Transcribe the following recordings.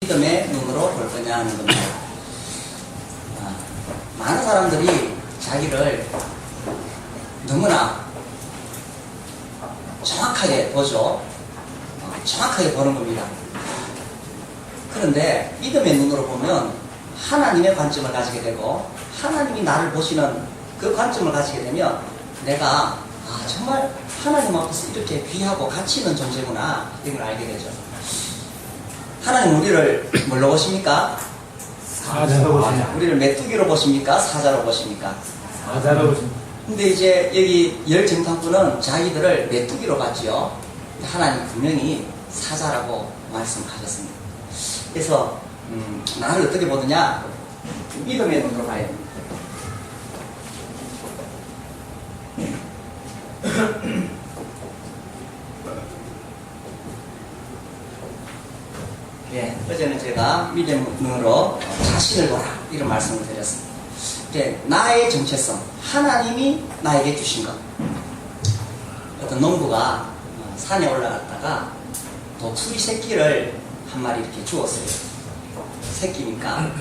믿음의 눈으로 볼 거냐 하는 겁니다. 많은 사람들이 자기를 너무나 정확하게 보죠. 정확하게 보는 겁니다. 그런데 믿음의 눈으로 보면 하나님의 관점을 가지게 되고 하나님이 나를 보시는 그 관점을 가지게 되면 내가 정말 하나님 앞에서 이렇게 귀하고 가치 있는 존재구나 이걸 알게 되죠. 하나님 우리를 뭘로 보십니까? 사자로 보십니다. 우리를 메뚜기로 보십니까? 사자로 보십니까? 사자로 보십니다. 근데 이제 여기 열 정탐꾼은 자기들을 메뚜기로 봤지요. 하나님 분명히 사자라고 말씀하셨습니다. 그래서 나를 어떻게 보느냐? 믿음의 눈으로 봐야 됩니다. 예, 어제는 제가 믿음의 눈으로 자신을 보라 이런 말씀을 드렸습니다. 이제 나의 정체성, 하나님이 나에게 주신 것. 어떤 농부가 산에 올라갔다가 독수리 새끼를 한 마리 이렇게 주었어요. 새끼니까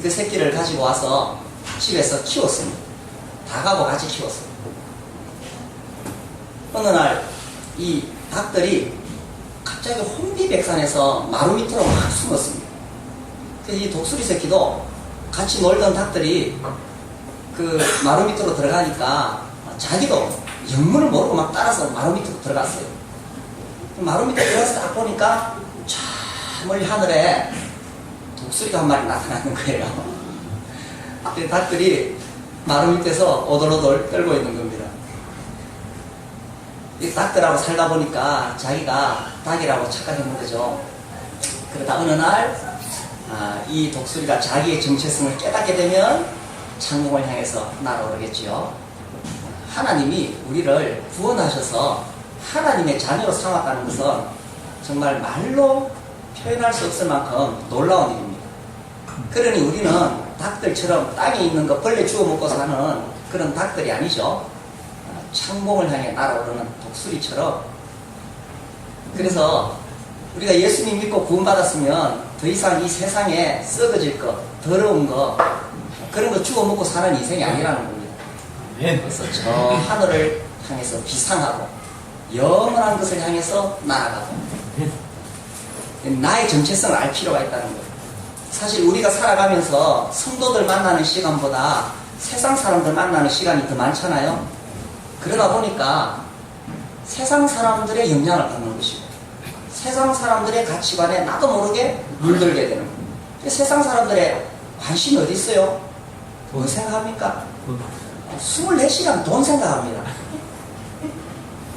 그 새끼를 가지고 와서 집에서 키웠습니다. 닭하고 같이 키웠어요. 어느 날 이 닭들이 갑자기 혼비백산에서 마루 밑으로 막 숨었습니다. 그래서 이 독수리 새끼도 같이 놀던 닭들이 그 마루 밑으로 들어가니까 자기도 영문을 모르고 막 따라서 마루 밑으로 들어갔어요. 마루 밑에 들어가서 딱 보니까 저 멀리 하늘에 독수리가 한 마리 나타나는 거예요. 그때 닭들이 마루 밑에서 오돌오돌 떨고 있는 겁니다. 이 닭들하고 살다 보니까 자기가 닭이라고 착각했는 거죠. 그러다 어느 날 이 독수리가 자기의 정체성을 깨닫게 되면 창공을 향해서 날아오르겠지요. 하나님이 우리를 구원하셔서 하나님의 자녀로 삼았다는 것은 정말 말로 표현할 수 없을 만큼 놀라운 일입니다. 그러니 우리는 닭들처럼 땅에 있는 거 벌레 주워 먹고 사는 그런 닭들이 아니죠. 창공을 향해 날아오르는 독수리처럼. 그래서 우리가 예수님 믿고 구원받았으면 더 이상 이 세상에 썩어질 것, 더러운 거, 그런 거 주워 먹고 사는 인생이 아니라는 겁니다. 그래서 저 하늘을 향해서 비상하고 영원한 것을 향해서 나아가고 나의 정체성을 알 필요가 있다는 거예요. 사실 우리가 살아가면서 성도들 만나는 시간보다 세상 사람들 만나는 시간이 더 많잖아요. 그러다 보니까 세상 사람들의 영향을 받는 것이고 세상 사람들의 가치관에 나도 모르게 물들게 되는 거예요. 세상 사람들의 관심이 어디 있어요? 돈 생각합니까? 24시간 돈 생각합니다.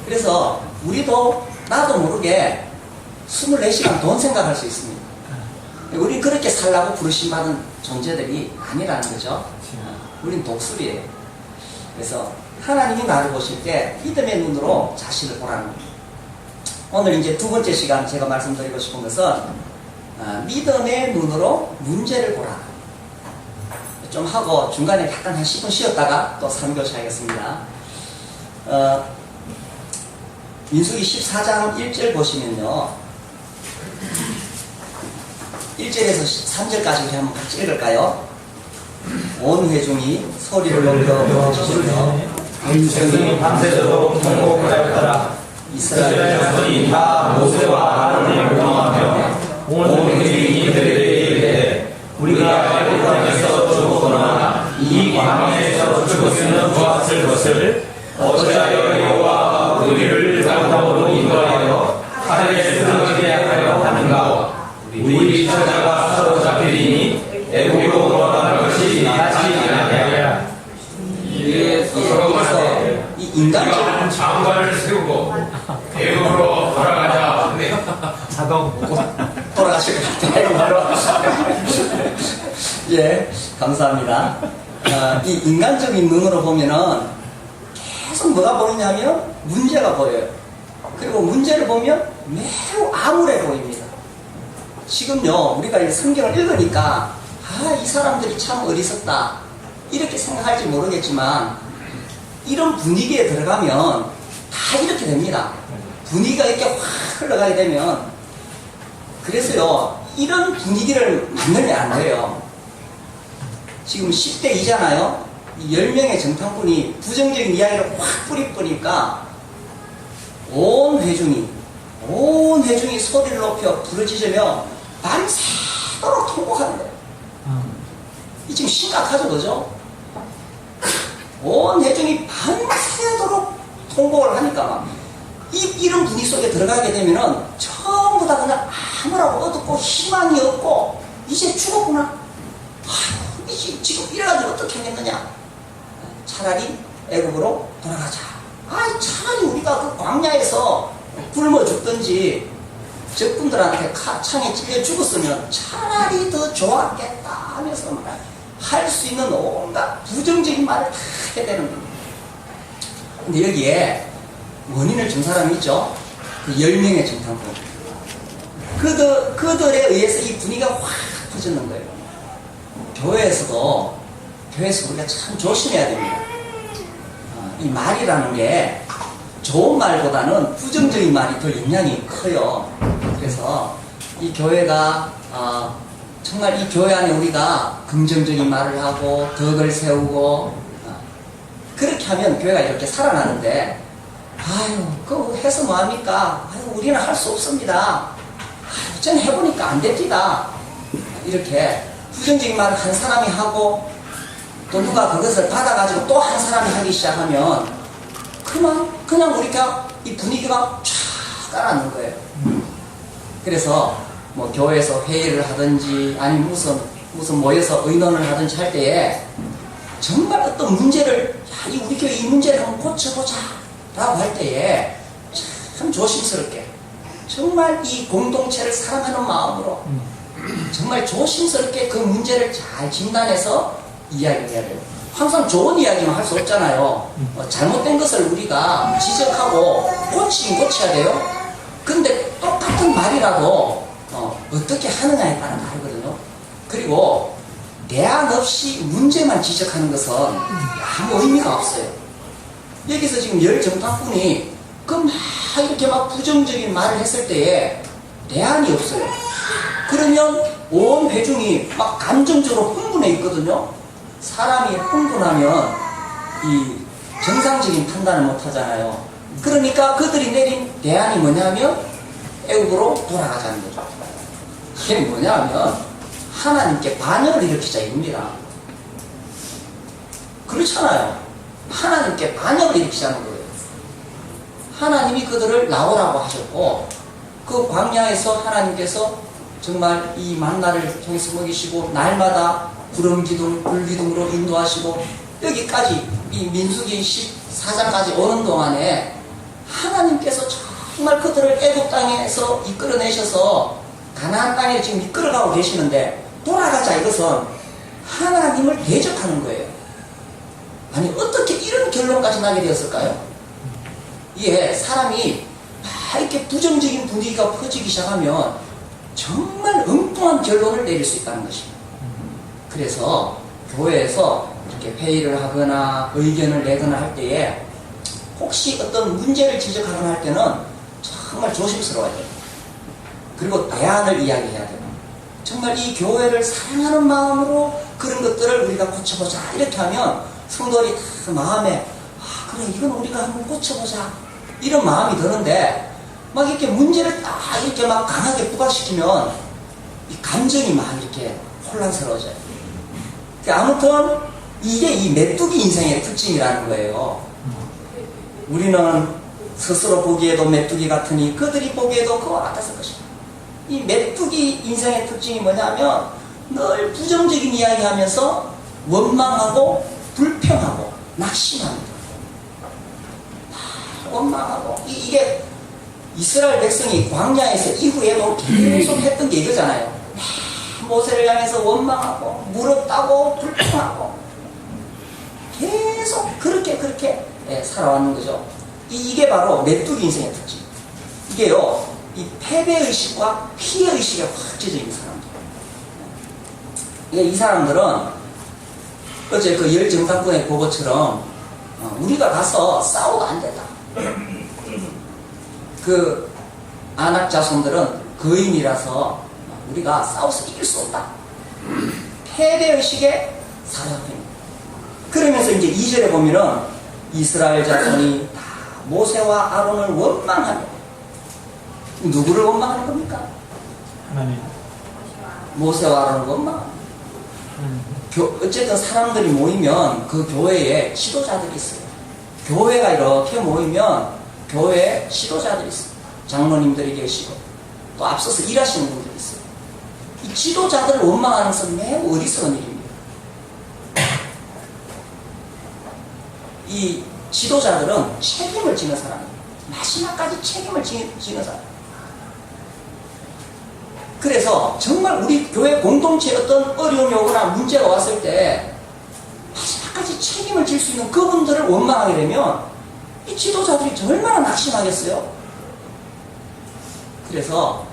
그래서 우리도 나도 모르게 24시간 돈 생각할 수 있습니다. 우리 그렇게 살라고 부르심받은 존재들이 아니라는 거죠. 우린 독수리예요. 그래서 하나님이 나를 보실 때 믿음의 눈으로 자신을 보라는 겁니다. 오늘 이제 두 번째 시간 제가 말씀드리고 싶은 것은 믿음의 눈으로 문제를 보라. 좀 하고 중간에 약간 한 10분 쉬었다가 또 3교시 하겠습니다. 민수기 14장 1절 보시면요. 1절에서 3절까지 우리 한번 같이 읽을까요? 온 회중이 소리를 높여 부르짖으며 백성이 밤새도록 통곡하였더라. 이스라엘 자손이 다 모세와 아론을 명하며 온 회중이 이들에게 이르되 우리가 애굽 땅에서 죽었거나 이 광야에서 죽었으면 좋았을 것을 어찌하여 여호와가 우리를 강함으로 인도하여 칼에 쓰러지게 하려 하는가. 우리 처자가 사로잡히리니 애굽으로 돌아가는 것이 낫지 아니하랴. 여기서 이 인간적인 장관을 세우고 애굽으로 돌아가자. 자동 돌아가실 것 같아요. 예, 감사합니다. 이 인간적인 눈으로 보면은 계속 뭐가 보이냐면 문제가 보여요. 그리고 문제를 보면 매우 암울해 보입니다. 지금요, 우리가 이 성경을 읽으니까 이 사람들이 참 어리석다 이렇게 생각할지 모르겠지만 이런 분위기에 들어가면 다 이렇게 됩니다. 분위기가 이렇게 확 흘러가게 되면 그래서요, 이런 분위기를 만들면 안 돼요. 지금 10대2잖아요. 10명의 정탐꾼이 부정적인 이야기를 확 뿌리니까 온 회중이 소리를 높여 부르짖으며 밤새도록 통곡하는 거예요. 이 지금 심각하죠, 그죠? 온 회중이 밤새도록 통곡을 하니까 막 이런 분위기 속에 들어가게 되면은 전부 다 그냥 아무라고 어둡고 희망이 없고 이제 죽었구나. 아휴, 지금 이래가지고 어떻게 하겠느냐. 차라리 애국으로 돌아가자. 차라리 우리가 그 광야에서 굶어 죽든지 적군들한테 창에 찔려 죽었으면 차라리 더 좋았겠다 하면서 할 수 있는 온갖 부정적인 말을 다 하게 되는 겁니다. 근데 여기에 원인을 준 사람이 있죠. 그 10명의 정탐꾼. 그들에 의해서 이 분위기가 확 퍼졌는 거예요. 교회에서 우리가 참 조심해야 됩니다. 이 말이라는 게 좋은 말보다는 부정적인 말이 더 영향이 커요. 그래서 이 교회가 정말 이 교회 안에 우리가 긍정적인 말을 하고 덕을 세우고 그렇게 하면 교회가 이렇게 살아나는데 그거 해서 뭐합니까? 우리는 할 수 없습니다. 전 해보니까 안 됩니다. 이렇게 부정적인 말을 한 사람이 하고 또 누가 그것을 받아가지고 또 한 사람이 하기 시작하면 그냥 우리가 이 분위기가 쫙 깔아놓는 거예요. 그래서 뭐 교회에서 회의를 하든지 아니면 무슨 모여서 의논을 하든지 할 때에 정말 어떤 문제를 우리 교회 이 문제를 한번 고쳐보자 라고 할 때에 참 조심스럽게 정말 이 공동체를 사랑하는 마음으로 정말 조심스럽게 그 문제를 잘 진단해서 이야기를 해야 돼요. 항상 좋은 이야기만 할 수 없잖아요. 잘못된 것을 우리가 지적하고 고치긴 고쳐야 돼요. 근데 똑같은 말이라도 어떻게 하느냐에 따라 다르거든요. 그리고 대안 없이 문제만 지적하는 것은 아무 의미가 없어요. 여기서 지금 10정탐꾼이 이렇게 막 부정적인 말을 했을 때에 대안이 없어요. 그러면 온 회중이 막 감정적으로 흥분해 있거든요. 사람이 흥분하면 이 정상적인 판단을 못 하잖아요. 그러니까 그들이 내린 대안이 뭐냐면 애국으로 돌아가자는 거죠. 이게 뭐냐면 하나님께 반역을 일으키자 이겁니다. 그렇잖아요. 하나님께 반역을 일으키자는 거예요. 하나님이 그들을 나오라고 하셨고 그 광야에서 하나님께서 정말 이 만나를 통해서 먹이시고 날마다 구름기둥, 불기둥으로 인도하시고 여기까지 이 민수기 14장까지 오는 동안에 하나님께서 정말 그들을 애굽 땅에서 이끌어내셔서 가나안 땅에 지금 이끌어가고 계시는데 돌아가자 이것은 하나님을 대적하는 거예요. 아니 어떻게 이런 결론까지 나게 되었을까요? 이게 사람이 이렇게 부정적인 분위기가 퍼지기 시작하면 정말 엉뚱한 결론을 내릴 수 있다는 것입니다. 그래서 교회에서 이렇게 회의를 하거나 의견을 내거나 할 때에 혹시 어떤 문제를 지적하거나 할 때는 정말 조심스러워야 돼요. 그리고 대안을 이야기해야 돼요. 정말 이 교회를 사랑하는 마음으로 그런 것들을 우리가 고쳐보자 이렇게 하면 성도들이 다 마음에 그래 이건 우리가 한번 고쳐보자 이런 마음이 드는데 막 이렇게 문제를 딱 이렇게 막 강하게 부각시키면 이 감정이 막 이렇게 혼란스러워져요. 아무튼 이게 이 메뚜기 인생의 특징이라는 거예요. 우리는 스스로 보기에도 메뚜기 같으니 그들이 보기에도 그와 같았을 것이다. 이 메뚜기 인생의 특징이 뭐냐면 늘 부정적인 이야기하면서 원망하고 불평하고 낙심합니다. 원망하고 이게 이스라엘 백성이 광야에서 이후에도 계속 했던 게 이거잖아요. 모세를 향해서 원망하고 무릎 따고 불평하고 계속 그렇게 살아왔는 거죠. 이게 바로 메뚜기 인생의 특징. 이게요, 이 패배의식과 피해의식에 확 젖어 있는 사람들. 이 사람들은 어제 그 10정탐꾼의 보고처럼 우리가 가서 싸워도 안 된다. 그 아낙 자손들은 거인이라서 우리가 싸워서 이길 수 없다. 패배의식에 사로잡힙니다. 그러면서 이제 2절에 보면은 이스라엘 자손이 다 모세와 아론을 원망하며, 누구를 원망하는 겁니까? 하나님. 모세와 아론을 원망합니다. 어쨌든 사람들이 모이면 그 교회에 지도자들이 있어요. 교회가 이렇게 모이면 교회에 지도자들이 있어요. 장로님들이 계시고 또 앞서서 일하시는 분들이 있어요. 이 지도자들을 원망하는 것은 매우 어리석은 일입니다. 이 지도자들은 책임을 지는 사람이에요. 마지막까지 책임을 지는 사람. 그래서 정말 우리 교회 공동체에 어떤 어려움이 오거나 문제가 왔을 때 마지막까지 책임을 질 수 있는 그분들을 원망하게 되면 이 지도자들이 얼마나 낙심하겠어요? 그래서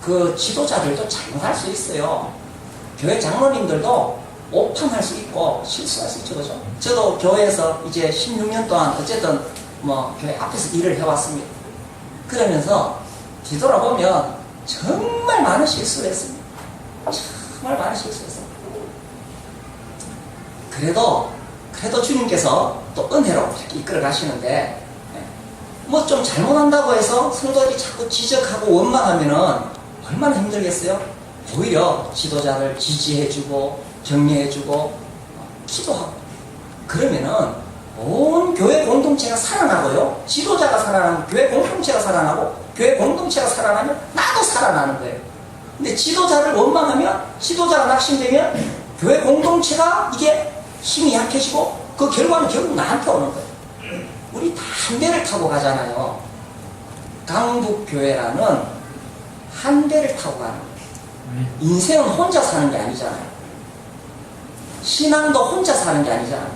그 지도자들도 잘못할 수 있어요. 교회 장로님들도 오판할 수 있고 실수할 수 있죠. 그죠? 저도 교회에서 이제 16년 동안 어쨌든 뭐 교회 앞에서 일을 해왔습니다. 그러면서 뒤돌아보면 정말 많은 실수를 했습니다. 정말 많은 실수를 했습니다. 그래도 주님께서 또 은혜로 이렇게 이끌어 가시는데, 뭐 좀 잘못한다고 해서 성도들이 자꾸 지적하고 원망하면은 얼마나 힘들겠어요? 오히려 지도자를 지지해주고 격려해주고 기도하고, 그러면은 온 교회 공동체가 살아나고요, 지도자가 살아나면 교회 공동체가 살아나고, 교회 공동체가 살아나면 나도 살아나는 거예요. 근데 지도자를 원망하면, 지도자가 낙심되면 교회 공동체가 이게 힘이 약해지고 그 결과는 결국 나한테 오는 거예요. 우리 다 한 배를 타고 가잖아요. 강북교회라는 한 배를 타고 가는 거예요. 인생은 혼자 사는 게 아니잖아요. 신앙도 혼자 사는 게 아니잖아요.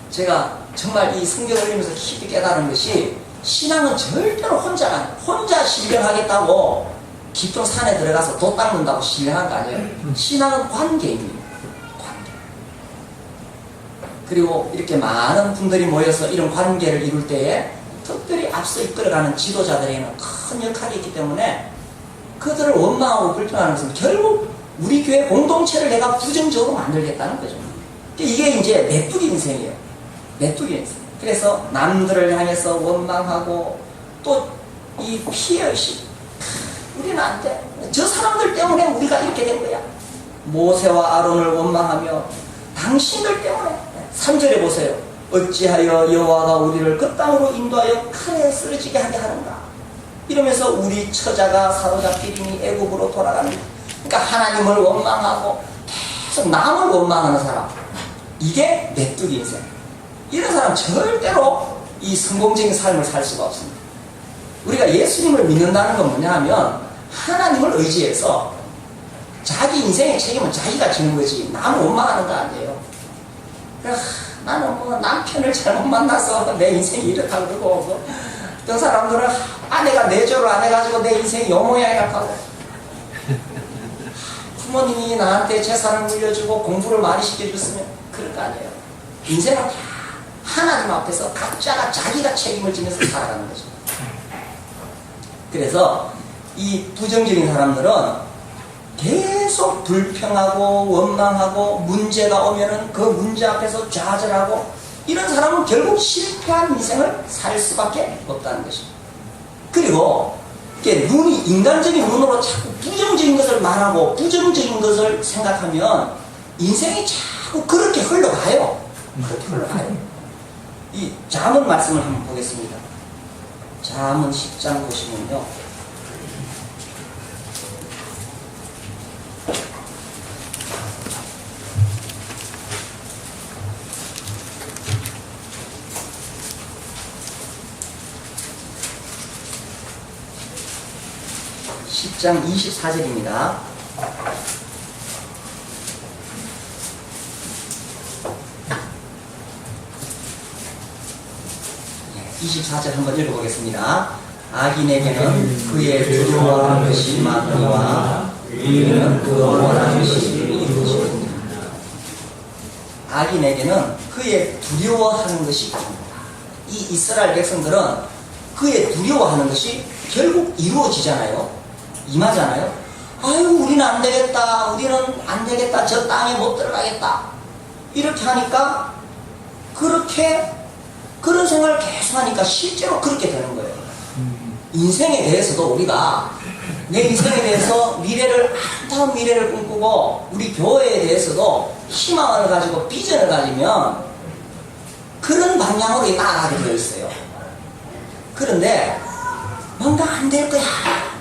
제가 정말 이 성경을 읽으면서 깊이 깨달은 것이, 신앙은 절대로 혼자 신령하겠다고 깊은 산에 들어가서 돛 닦는다고 신령한 거 아니에요. 신앙은 관계입니다. 관계. 그리고 이렇게 많은 분들이 모여서 이런 관계를 이룰 때에 특별히 앞서 이끌어가는 지도자들에게는 큰 역할이 있기 때문에 그들을 원망하고 불평하는 것은 결국 우리 교회 공동체를 내가 부정적으로 만들겠다는 거죠. 이게 이제 메뚜기 인생이에요. 메뚜기 인생. 그래서 남들을 향해서 원망하고 또 이 피해의식. 우리는 안 돼. 저 사람들 때문에 우리가 이렇게 된 거야. 모세와 아론을 원망하며 당신들 때문에. 3절에 보세요. 어찌하여 여호와가 우리를 그 땅으로 인도하여 칼에 쓰러지게 하게 하는가. 이러면서 우리 처자가 사로잡히리니 애굽으로 돌아가는. 그러니까 하나님을 원망하고 계속 남을 원망하는 사람. 이게 메뚜기 인생. 이런 사람 절대로 이 성공적인 삶을 살 수가 없습니다. 우리가 예수님을 믿는다는 건 뭐냐 하면 하나님을 의지해서 자기 인생의 책임은 자기가 지는 거지 남을 원망하는 거 아니에요. 나는 뭐 남편을 잘못 만나서 내 인생이 이렇다고 그러고, 어떤 사람들은 아내가 내조를 안 해가지고 내 인생이 요 모양이라고 하고, 부모님이 나한테 재산을 물려주고 공부를 많이 시켜줬으면 그럴 거 아니에요. 인생은 다 하나님 앞에서 각자가 자기가 책임을 지면서 살아가는 거죠. 그래서 이 부정적인 사람들은 계속 불평하고 원망하고 문제가 오면은 그 문제 앞에서 좌절하고, 이런 사람은 결국 실패한 인생을 살 수밖에 없다는 것입니다. 그리고 이렇게 인간적인 눈으로 자꾸 부정적인 것을 말하고 부정적인 것을 생각하면 인생이 자꾸 그렇게 흘러가요. 그렇게 흘러가요. 이 잠언 말씀을 한번 보겠습니다. 잠언 10장 보시면요, 10장 24절입니다. 네, 24절 한번 읽어보겠습니다. 악인에게는 그의 두려워하는 것이 많으나 의인은 그 원하는 것이 이루어집니다. 악인에게는 그의 두려워하는 것이 많습니다. 이 이스라엘 백성들은 그의 두려워하는 것이 결국 이루어지잖아요. 임하잖아요. 아유, 우리는 안 되겠다. 우리는 안 되겠다. 저 땅에 못 들어가겠다. 이렇게 하니까 그런 생각을 계속 하니까 실제로 그렇게 되는 거예요. 인생에 대해서도 우리가 내 인생에 대해서 아름다운 미래를 꿈꾸고 우리 교회에 대해서도 희망을 가지고 비전을 가지면 그런 방향으로 나아가게 되어 있어요. 그런데 뭔가 안 될 거야.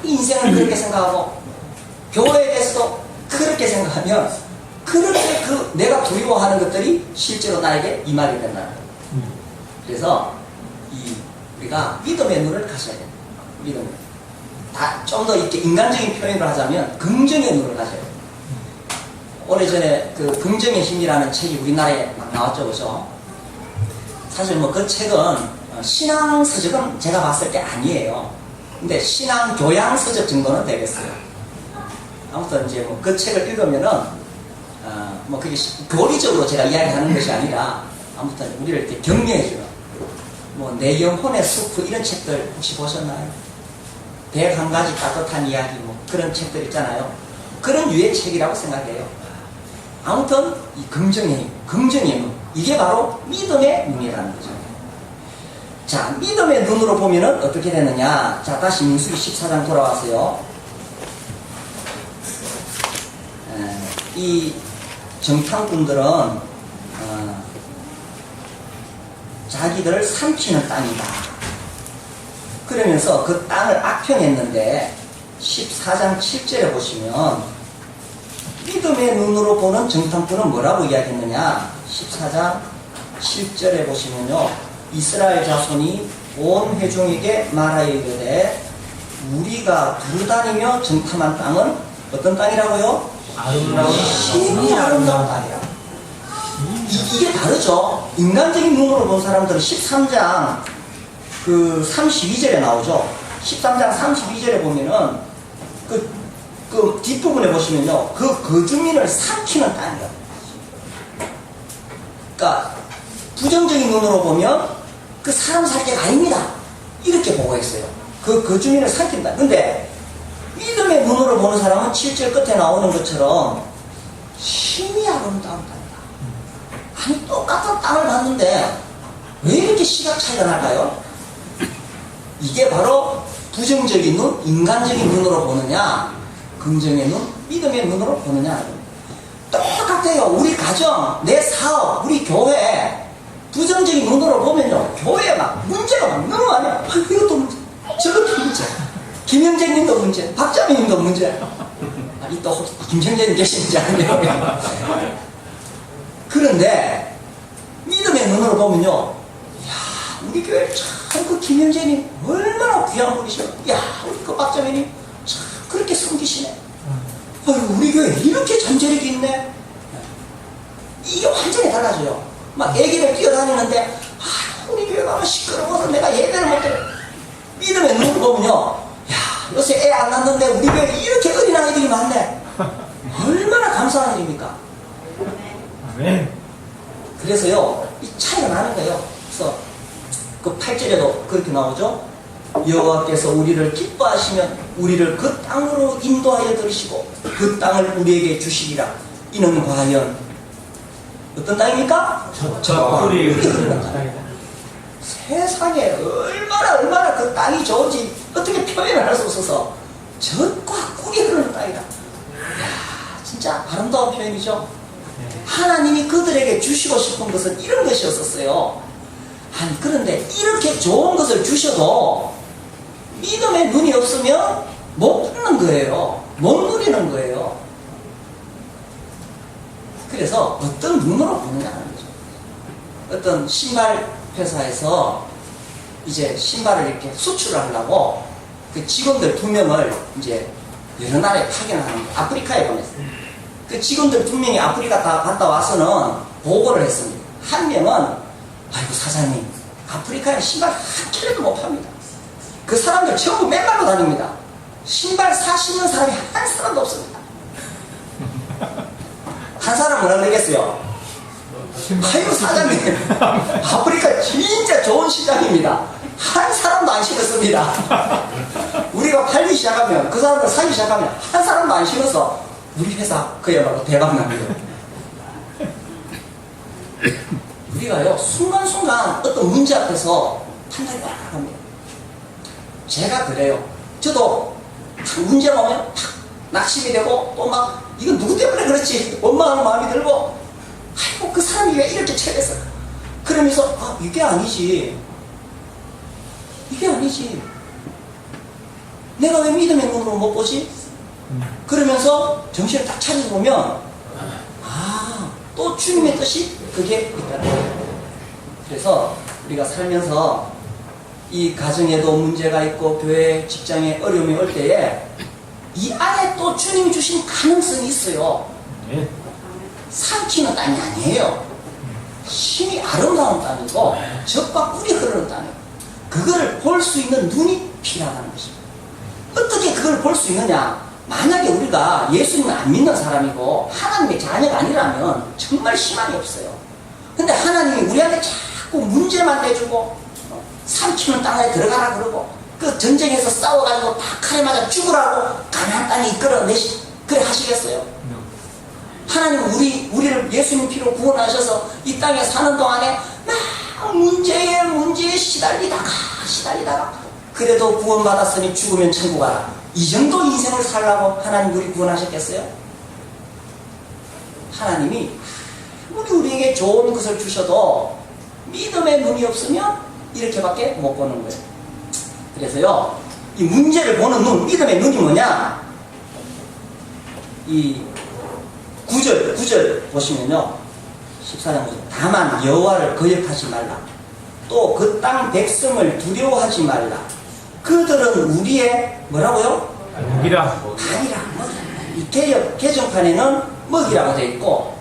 인생을 그렇게 생각하고 교회에 대해서도 그렇게 생각하면 그렇게 내가 두려워하는 것들이 실제로 나에게 임하게 된다는 거예요. 그래서 우리가 믿음의 눈을 가져야 됩니다. 믿음. 좀 더 이렇게 인간적인 표현을 하자면 긍정의 눈을 가져야 됩니다. 오래전에 그 긍정의 힘이라는 책이 우리나라에 막 나왔죠, 그죠? 사실 뭐 그 책은 신앙 서적은 제가 봤을 때 아니에요. 근데 신앙 교양 서적 정도는 되겠어요. 아무튼 이제 뭐 그 책을 읽으면은 뭐 그게 교리적으로 제가 이야기하는 것이 아니라 아무튼 우리를 이렇게 격려해주는 뭐 내 영혼의 숲 이런 책들 혹시 보셨나요? 101가지 따뜻한 이야기 뭐 그런 책들 있잖아요. 그런 유의 책이라고 생각해요. 아무튼 이 긍정의 눈 이게 바로 믿음의 눈이라는 거죠. 자, 믿음의 눈으로 보면은 어떻게 되느냐. 자, 다시 민수기 14장 돌아와서요. 이 정탐꾼들은 자기들을 삼키는 땅이다. 그러면서 그 땅을 악평했는데 14장 7절에 보시면 믿음의 눈으로 보는 정탐꾼은 뭐라고 이야기했느냐. 14장 7절에 보시면요. 이스라엘 자손이 온 회중에게 말하여 이르되 우리가 두루다니며 정탐한 땅은 어떤 땅이라고요? 신이 아름다운 땅이라. 이게 다르죠. 인간적인 눈으로 본 사람들은 13장 그 32절에 나오죠. 13장 32절에 보면은 그 뒷부분에 보시면요. 그 거주민을 삼키는 땅이에요. 그러니까 부정적인 눈으로 보면 그 사람 살 데가 아닙니다. 이렇게 보고 있어요. 그 거주민을 삼킨다. 근데 믿음의 눈으로 보는 사람은 7절 끝에 나오는 것처럼 신이 아름다운 땅이다. 아니 똑같은 땅을 봤는데 왜 이렇게 시각 차이가 날까요? 이게 바로 부정적인 눈, 인간적인 눈으로 보느냐, 긍정의 눈, 믿음의 눈으로 보느냐. 똑같아요. 우리 가정, 내 사업, 우리 교회 부정적인 눈으로 보면요, 교회에 막 문제가 막 너무 많아요. 이것도 문제, 저것도 문제, 김영재님도 문제, 박자민님도 문제. 아니 또 혹시 김영재님 계시는지 아니에요? 그런데 믿음의 눈으로 보면요, 우리 교회 참 그 김영재님 얼마나 귀한 분이시오. 야, 우리 그 박자민님 참 그렇게 섬기시네. 아유, 우리 교회 이렇게 잠재력이 있네. 이게 완전히 달라져요. 막 애기를 뛰어다니는데 우리 교회 가면 시끄러워서 내가 예배를 못해. 믿음의 눈을 보면요, 야, 요새 애 안 낳는데 우리 교회 이렇게 어린아이들이 많네. 얼마나 감사한 일입니까? 아멘. 그래서요, 이 차이가 나는 거예요. 그래서 그 8절에도 그렇게 나오죠. 여호와께서 우리를 기뻐하시면 우리를 그 땅으로 인도하여 들으시고 그 땅을 우리에게 주시리라. 이는 과연 어떤 땅입니까? 젖과 꿀이 흐르는 땅이다. 세상에 얼마나 그 땅이 좋은지 어떻게 표현을 할 수 없어서 젖과 꿀이 흐르는 땅이다. 이야, 진짜 아름다운 표현이죠. 하나님이 그들에게 주시고 싶은 것은 이런 것이었었어요. 아니, 그런데 이렇게 좋은 것을 주셔도 믿음의 눈이 없으면 못 받는 거예요. 못 누리는 거예요. 그래서 어떤 눈으로 보느냐는 거죠. 어떤 신발 회사에서 이제 신발을 이렇게 수출을 하려고 그 직원들 2명을 이제 여러 나라에 파견을 하는 거예요. 아프리카에 보냈어요. 그 직원들 2명이 아프리카 다 갔다 와서는 보고를 했습니다. 한 명은 아이고 사장님, 아프리카에 신발 한 켤레도 못 팝니다. 그 사람들 전부 맨발로 다닙니다. 신발 사시는 사람이 한 사람도 없습니다. 한 사람 뭐라 그러겠어요? 아이고 사장님, 아프리카 진짜 좋은 시장입니다. 한 사람도 안 신었습니다. 우리가 우리가 팔기 시작하면, 그 사람들 사기 시작하면, 한 사람도 안 신어서, 우리 회사 그야말로 대박납니다. 우리가요, 순간순간 어떤 문제 앞에서 판단이 막 합니다. 제가 그래요. 저도 탁 문제가 오면 탁 낙심이 되고, 또 막, 이건 누구 때문에 그렇지? 원망하는 마음이 들고, 아이고, 그 사람이 왜 이렇게 처했어? 그러면서, 아, 이게 아니지. 이게 아니지. 내가 왜 믿음의 눈으로 못 보지? 그러면서 정신을 딱 차려서 보면, 아, 또 주님의 뜻이 그게 있다는 거예요. 그래서 우리가 살면서 이 가정에도 문제가 있고 교회, 직장에 어려움이 올 때에 이 안에 또 주님이 주신 가능성이 있어요. 아멘. 삼키는 땅이 아니에요. 힘이 아름다운 땅이고 적과 꿀이 흐르는 땅이에요. 그걸 볼 수 있는 눈이 필요하다는 것입니다. 어떻게 그걸 볼 수 있느냐? 만약에 우리가 예수님을 안 믿는 사람이고 하나님의 자녀가 아니라면 정말 희망이 없어요. 근데 하나님이 우리한테 자꾸 문제만 내주고 삼키는 땅에 들어가라 그러고 그 전쟁에서 싸워가지고 다 칼에 맞아 죽으라고 가나안 땅에 이끌어내시 그래 하시겠어요? 하나님 우리를 예수님 피로 구원하셔서 이 땅에 사는 동안에 막 문제에 시달리다가 그래도 구원받았으니 죽으면 천국 가라. 이 정도 인생을 살라고 하나님 우리 구원하셨겠어요? 하나님이 우리에게 좋은 것을 주셔도 믿음의 눈이 없으면 이렇게밖에 못 보는 거예요. 그래서요, 이 문제를 보는 눈, 믿음의 눈이 뭐냐? 이 9절 보시면요, 14장 보시면 다만 여호와를 거역하지 말라. 또 그 땅 백성을 두려워하지 말라. 그들은 우리의 뭐라고요? 먹이라. 밥이라. 이 개정판에는 먹이라고 되어 있고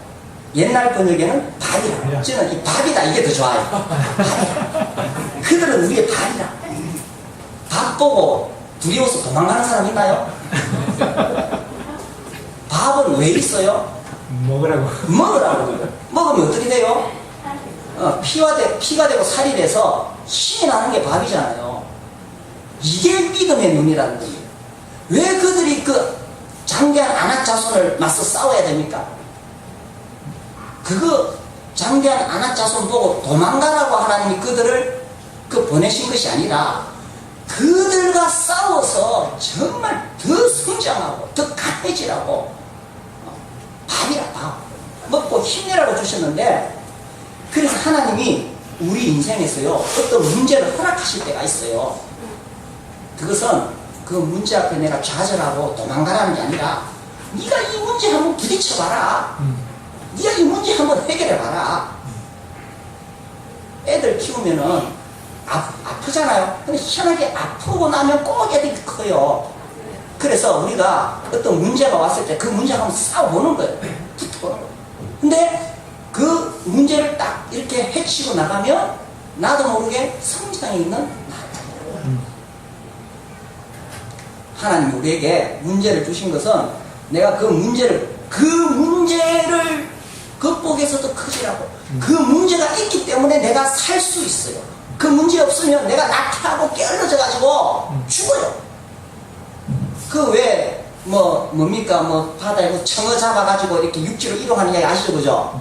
옛날 번역에는 밥이라. 저는 이 밥이다 이게 더 좋아요. 밥이라. 그들은 우리의 밥이라. 밥 보고 두려워서 도망가는 사람 있나요? 밥은 왜 있어요? 먹으라고. 먹으라고. 먹으면 어떻게 돼요? 피가 되고 살이 돼서 힘이 나는 게 밥이잖아요. 이게 믿음의 눈이라는 겁니다. 왜 그들이 그 장대한 아낙 자손을 맞서 싸워야 됩니까? 그거 장대한 아낙 자손 보고 도망가라고 하나님이 그들을 보내신 것이 아니라 그들과 싸워서 정말 더 성장하고 더 강해지라고 밥이라 밥 먹고 힘내라고 주셨는데, 그래서 하나님이 우리 인생에서요 어떤 문제를 허락하실 때가 있어요. 그것은 그 문제 앞에 내가 좌절하고 도망가라는 게 아니라 네가 이 문제 한번 부딪혀봐라. 네가 이 문제 한번 해결해봐라. 애들 키우면은 아프잖아요. 근데 희한하게 아프고 나면 꼭 애들이 커요. 그래서 우리가 어떤 문제가 왔을 때 그 문제가 한번 싸워보는 거예요. 붙어보는 거예요. 근데 그 문제를 딱 이렇게 해치고 나가면 나도 모르게 성장해 있는 나다. 하나님 우리에게 문제를 주신 것은 내가 그 문제를 극복해서도 크지라고. 그 문제가 있기 때문에 내가 살 수 있어요. 그 문제 없으면 내가 나태하고 게을러져 가지고 죽어요. 그 왜 뭡니까 바다에 청어 잡아가지고 이렇게 육지로 이동하는 이야기 아시죠, 그죠?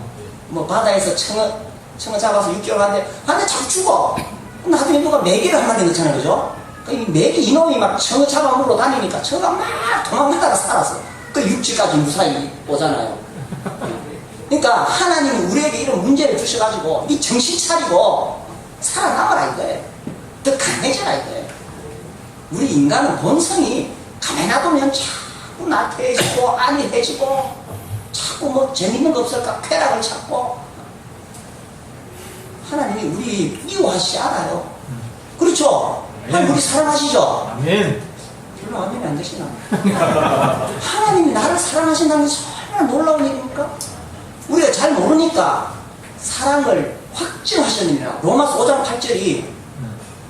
바다에서 청어 잡아서 육지로 가는데 자꾸 죽어. 나중에 누가 메기를 한 마리 넣잖아요, 그죠? 이 메기 이놈이 막 청어 잡아먹으러 다니니까 청어가 막 도망가다가 살았어. 그 육지까지 무사히 오잖아요. 그러니까 하나님은 우리에게 이런 문제를 주셔가지고 이 정신 차리고 살아남아라 이거예요. 더 강해져라 이거예요. 우리 인간은 본성이 가만히 놔두면 자꾸 나태해지고 안일해지고 자꾸 재밌는 거 없을까 쾌락을 찾고. 하나님이 우리 미워하시지 않아요. 그렇죠? 아니, 우리 사랑하시죠? 아멘. 별로 아멘이 안 되시나? 하나님이 나를 사랑하신다는 게 얼마나 놀라운 일입니까? 우리가 잘 모르니까 사랑을 확증하셨느니라. 로마서 5장 8절이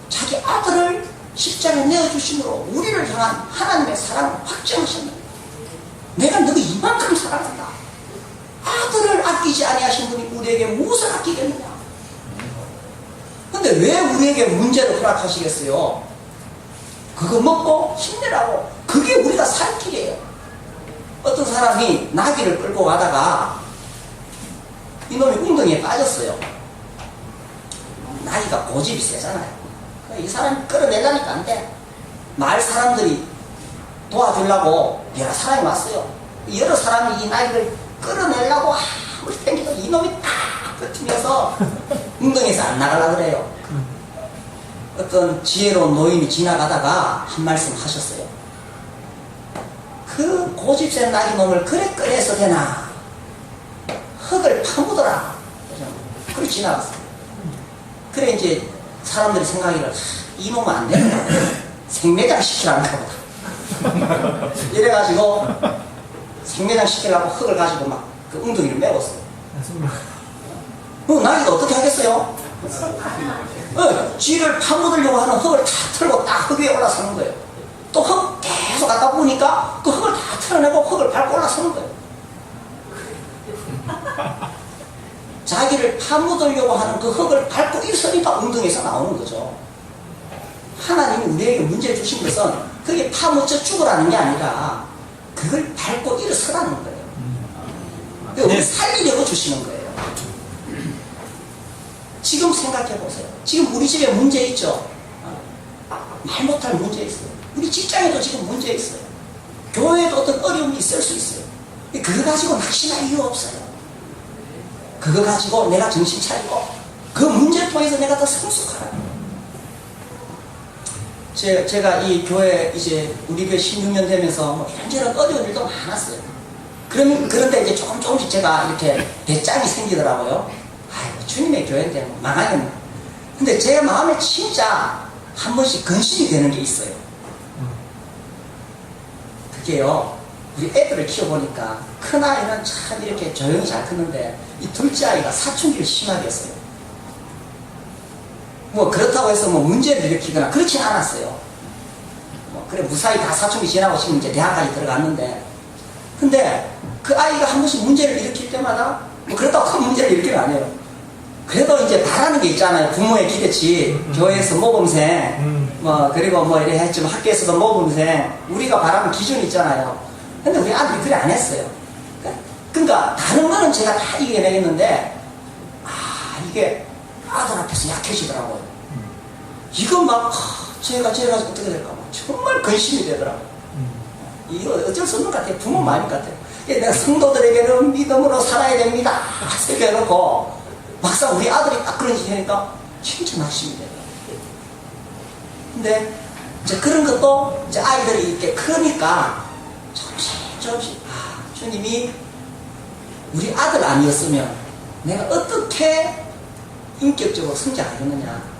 자기 아들을 십자가에 내어주심으로 우리를 향한 하나님의 사랑을 확증하셨느니라. 내가 너를 이만큼 사랑한다. 아들을 아끼지 아니하신 분이 우리에게 무엇을 아끼겠느냐? 근데 왜 우리에게 문제를 허락하시겠어요? 그거 먹고 힘내라고. 그게 우리가 살 길이에요. 어떤 사람이 나귀를 끌고 가다가 이놈이 웅덩이에 빠졌어요. 나귀가 고집이 세잖아요. 이 사람이 끌어내려니까 안 돼. 마을 사람들이 도와주려고 여러 사람이 왔어요. 여러 사람이 이 나귀를 끌어내려고 아무리 땡겨도 이놈이 딱 버티면서 웅덩이에서 안 나가려고 그래요. 어떤 지혜로운 노인이 지나가다가 한 말씀 하셨어요. 그 고집센 나귀 놈을 그래 끌어서 되나? 흙을 파묻어라. 그래 지나갔어요. 그래 이제 사람들이 생각하기를 이놈은 안 되는가? 생매장 시키라는가 보다. 이래가지고 생매장 시키려고 흙을 가지고 막 그 웅덩이를 메웠어요. 나귀가 어떻게 하겠어요? 쥐를 파묻으려고 하는 흙을 다 털고 딱 흙 위에 올라서는 거예요. 또 흙 계속 갖다 보니까 그 흙을 다 털어내고 흙을 밟고 올라서는 거예요. 자기를 파묻으려고 하는 그 흙을 밟고 일서니까 웅덩이에서 나오는 거죠. 하나님이 우리에게 문제 주신 것은 그게 파묻혀 죽으라는 게 아니라 그걸 밟고 일어서라는 거예요. 우리 살리려고 주시는 거예요. 지금 생각해 보세요. 지금 우리 집에 문제 있죠? 말 못할 문제 있어요. 우리 직장에도 지금 문제 있어요. 교회에도 어떤 어려움이 있을 수 있어요. 그거 가지고 낙심할 이유 없어요. 그거 가지고 내가 정신 차리고 그 문제 통해서 내가 더 성숙하라. 제가 이 교회 이제 우리 교회 16년 되면서 뭐 이런저런 어려운 일도 많았어요. 그런데 이제 조금씩 제가 이렇게 배짱이 생기더라고요. 아이고, 주님의 교회인데 뭐 망하겠네. 근데 제 마음에 진짜 한 번씩 근심이 되는 게 있어요. 그게요, 우리 애들을 키워보니까 큰아이는 참 이렇게 조용히 잘 크는데 이 둘째 아이가 사춘기를 심하게 했어요. 뭐 그렇다고 해서 뭐 문제를 일으키거나 그렇진 않았어요. 뭐 그래 무사히 다 사춘기 지나고 지금 이제 대학까지 들어갔는데, 근데 그 아이가 한 번씩 문제를 일으킬 때마다 뭐 그렇다고 큰 문제를 일으키는 거 아니에요. 그래도 이제 바라는 게 있잖아요. 부모의 기대치, 교회에서 모범생, 뭐 그리고 뭐 이래 했지만 학교에서도 모범생, 우리가 바라는 기준이 있잖아요. 근데 우리 아들이 그래 안 했어요. 그러니까 다른 거는 제가 다 이겨내겠는데 이게 아들 앞에서 약해지더라고요. 이거 막 제가 어떻게 될까 막 정말 근심이 되더라고요. 이거 어쩔 수 없는 것 같아요. 부모 마음 같아요. 내가 성도들에게는 믿음으로 살아야 됩니다 새겨놓고 막상 우리 아들이 딱 그런 짓 하니까 진짜 낙심이 돼요. 근데 이제 그런 것도 이제 아이들이 이렇게 크니까 조금씩 주님이 우리 아들 아니었으면 내가 어떻게 인격적으로 성장하겠느냐.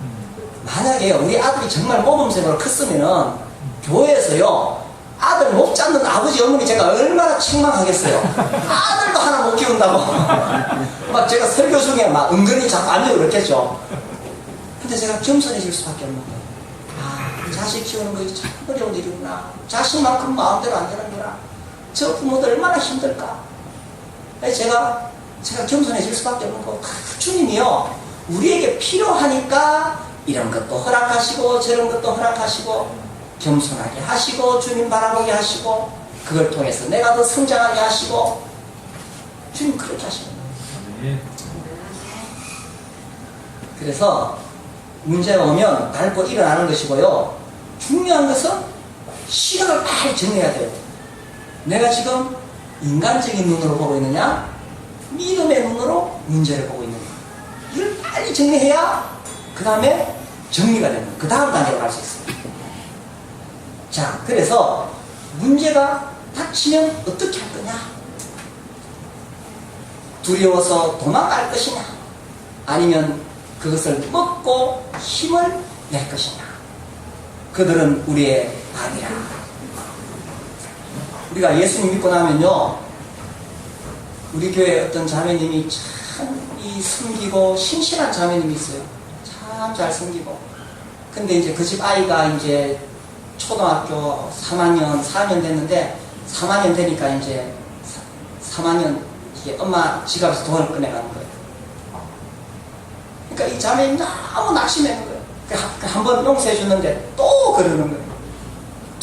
만약에 우리 아들이 정말 모범생으로 컸으면은 교회에서요 아들 못 잡는 아버지 어머니 제가 얼마나 책망하겠어요. 아들도 하나 못 키운다고. 막 제가 설교 중에 막 은근히 자꾸 앉아 그랬겠죠. 근데 제가 겸손해질 수밖에 없는 거예요. 자식 키우는 거 참 어려운 일이구나. 자식만큼 마음대로 안 되는구나. 저 부모들 얼마나 힘들까. 제가 겸손해질 수밖에 없는 거. 주님이요 우리에게 필요하니까 이런 것도 허락하시고 저런 것도 허락하시고 겸손하게 하시고 주님 바라보게 하시고 그걸 통해서 내가 더 성장하게 하시고 주님 그렇게 하시는 거예요. 그래서 문제가 오면 밟고 일어나는 것이고요. 중요한 것은 시각을 빨리 정해야 돼요. 내가 지금 인간적인 눈으로 보고 있느냐 믿음의 눈으로 문제를 보고 있느냐 이걸 빨리 정리해야 그 다음에 정리가 되는 거예요. 그 다음 단계로 갈 수 있어요. 자, 그래서 문제가 닥치면 어떻게 할 거냐? 두려워서 도망갈 것이냐? 아니면 그것을 먹고 힘을 낼 것이냐? 그들은 우리의 밥이라. 우리가 예수님 믿고 나면요, 우리 교회 어떤 자매님이 참 이 숨기고 신실한 자매님이 있어요. 참 잘 숨기고. 근데 이제 그 집 아이가 이제 초등학교 3학년, 4학년 됐는데 3학년 되니까 이제 3학년 이게 엄마 지갑에서 돈을 꺼내가는 거예요. 그러니까 이 자매는 너무 낙심하는 거예요. 한 번 용서해 줬는데 또 그러는 거예요.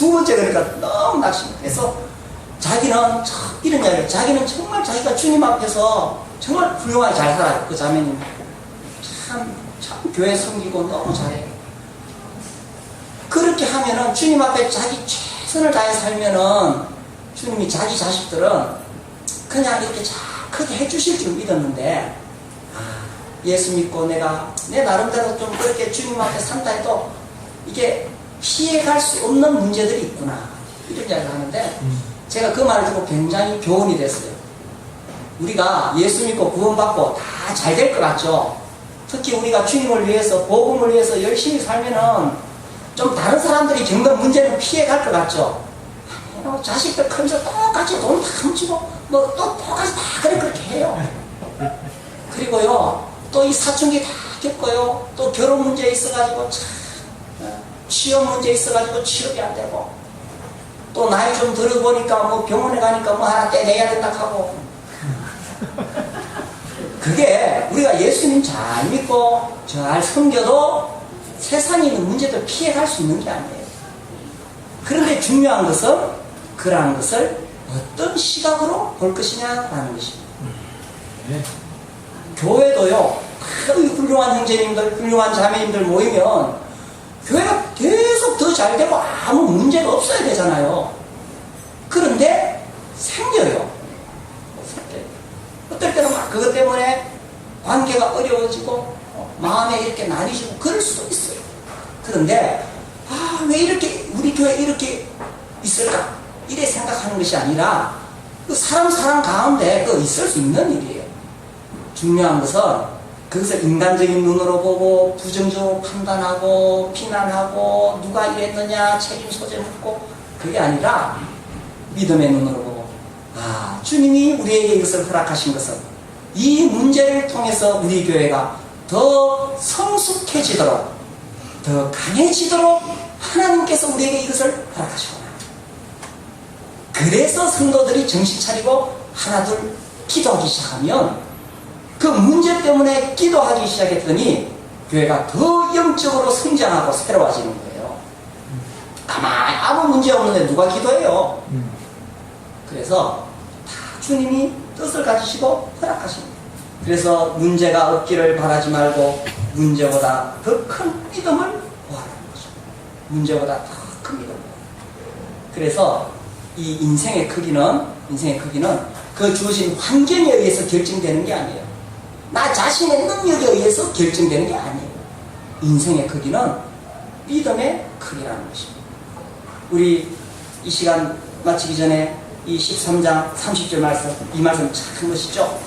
두 번째 그러니까 너무 낙심. 그래서 자기는 이런 이야기를, 자기는 정말 자기가 주님 앞에서 정말 훌륭하게 잘 살아요. 그 자매님 참 교회 섬기고 너무 잘해요. 그렇게 하면은 주님 앞에 자기 최선을 다해 살면은 주님이 자기 자식들은 그냥 이렇게 잘 크게 해주실 줄 믿었는데, 예수 믿고 내가 내 나름대로 좀 그렇게 주님 앞에 산다 해도 이게 피해갈 수 없는 문제들이 있구나, 이런 이야기를 하는데, 제가 그 말을 듣고 굉장히 교훈이 됐어요. 우리가 예수 믿고 구원받고 다 잘 될 것 같죠? 특히 우리가 주님을 위해서, 복음을 위해서 열심히 살면은 좀 다른 사람들이 겪는 문제는 피해갈 것 같죠? 자식들 크면서 똑같이 돈 다 훔치고 뭐 또 똑같이 다 그렇게 해요. 그리고요 또 이 사춘기 다 겪고요, 또 결혼 문제 있어가지고 참, 취업 문제 있어가지고 취업이 안 되고, 또 나이 좀 들어보니까 뭐 병원에 가니까 뭐 하나 떼내야 된다 하고. 그게 우리가 예수님 잘 믿고 잘 섬겨도 세상에 있는 문제도 피해갈 수 있는 게 아니에요. 그런데 중요한 것은 그러한 것을 어떤 시각으로 볼 것이냐라는 것입니다. 교회도요, 훌륭한 형제님들, 훌륭한 자매님들 모이면 교회가 계속 더 잘 되고 아무 문제가 없어야 되잖아요. 그런데 생겨요. 어떨 때는 막 그것 때문에 관계가 어려워지고 마음에 이렇게 나뉘지고 그럴 수도 있어요. 그런데 왜 이렇게 우리 교회 이렇게 있을까? 이래 생각하는 것이 아니라 그 사람 가운데 그 있을 수 있는 일이에요. 중요한 것은 그것을 인간적인 눈으로 보고 부정적으로 판단하고 비난하고 누가 이랬느냐 책임 소재 묻고, 그게 아니라 믿음의 눈으로 보고, 주님이 우리에게 이것을 허락하신 것은 이 문제를 통해서 우리 교회가 더 성숙해지도록, 더 강해지도록 하나님께서 우리에게 이것을 허락하시구나. 그래서 성도들이 정신 차리고 하나둘 기도하기 시작하면, 그 문제 때문에 기도하기 시작했더니 교회가 더 영적으로 성장하고 새로워지는 거예요. 가만히 아무 문제 없는데 누가 기도해요? 그래서 다 주님이 뜻을 가지시고 허락하십니다. 그래서 문제가 없기를 바라지 말고 문제보다 더 큰 믿음을 구하라는 거죠. 문제보다 더 큰 믿음을. 그래서 이 인생의 크기는 그 주어진 환경에 의해서 결정되는 게 아니에요. 나 자신의 능력에 의해서 결정되는 게 아니에요. 인생의 크기는 믿음의 크기라는 것입니다. 우리 이 시간 마치기 전에 이 13장 30절 말씀, 이 말씀 참 멋있죠?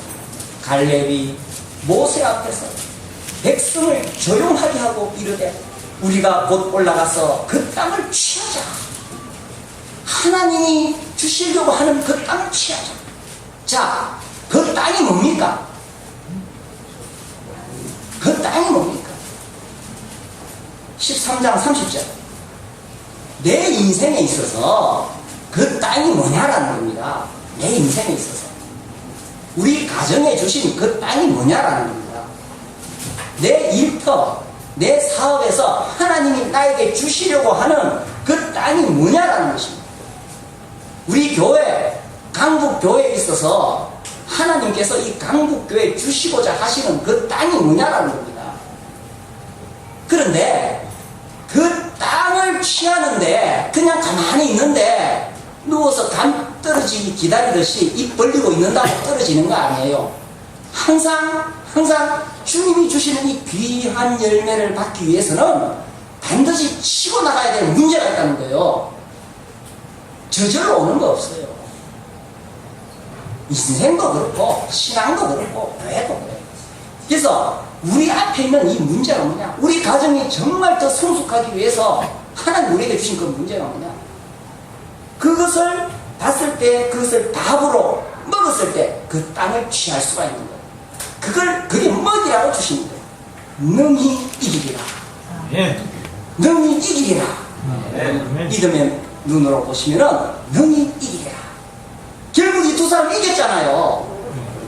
갈렙이 모세 앞에서 백성을 조용하게 하고 이르되 우리가 곧 올라가서 그 땅을 취하자. 하나님이 주시려고 하는 그 땅을 취하자. 자, 그 땅이 뭡니까? 그 땅이 뭡니까? 13장 30절. 내 인생에 있어서 그 땅이 뭐냐라는 겁니다. 내 인생에 있어서. 우리 가정에 주신 그 땅이 뭐냐라는 겁니다. 내 일터, 내 사업에서 하나님이 나에게 주시려고 하는 그 땅이 뭐냐라는 것입니다. 우리 교회, 강북교회에 있어서 하나님께서 이 강북교회에 주시고자 하시는 그 땅이 뭐냐라는 겁니다. 그런데 그 땅을 취하는데 그냥 가만히 있는데 누워서 감 떨어지기 기다리듯이 입 벌리고 있는다고 떨어지는 거 아니에요. 항상 주님이 주시는 이 귀한 열매를 받기 위해서는 반드시 치고 나가야 될 문제가 있다는 거예요. 저절로 오는 거 없어요. 인생도 그렇고 신앙도 그렇고 교회도 그래요. 그래서 우리 앞에 있는 이 문제가 뭐냐, 우리 가정이 정말 더 성숙하기 위해서 하나님 우리에게 주신 그 문제가 뭐냐, 그것을 봤을 때, 그것을 답으로 먹었을 때 그 땅을 취할 수가 있는 거예요. 그게 뭐라고 주신 거예요? 능히 이기리라. 능히 이기리라. 믿음의 눈으로 보시면은 능히 이기리라. 결국 이 두 사람 이겼잖아요.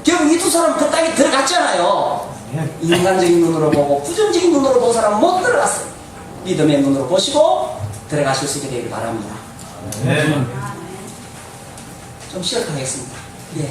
결국 이 두 사람 그 땅에 들어갔잖아요. 인간적인 눈으로 보고 부정적인 눈으로 본 사람은 못 들어갔어요. 믿음의 눈으로 보시고 들어가실 수 있게 되길 바랍니다. 아멘. 좀 시작하겠습니다.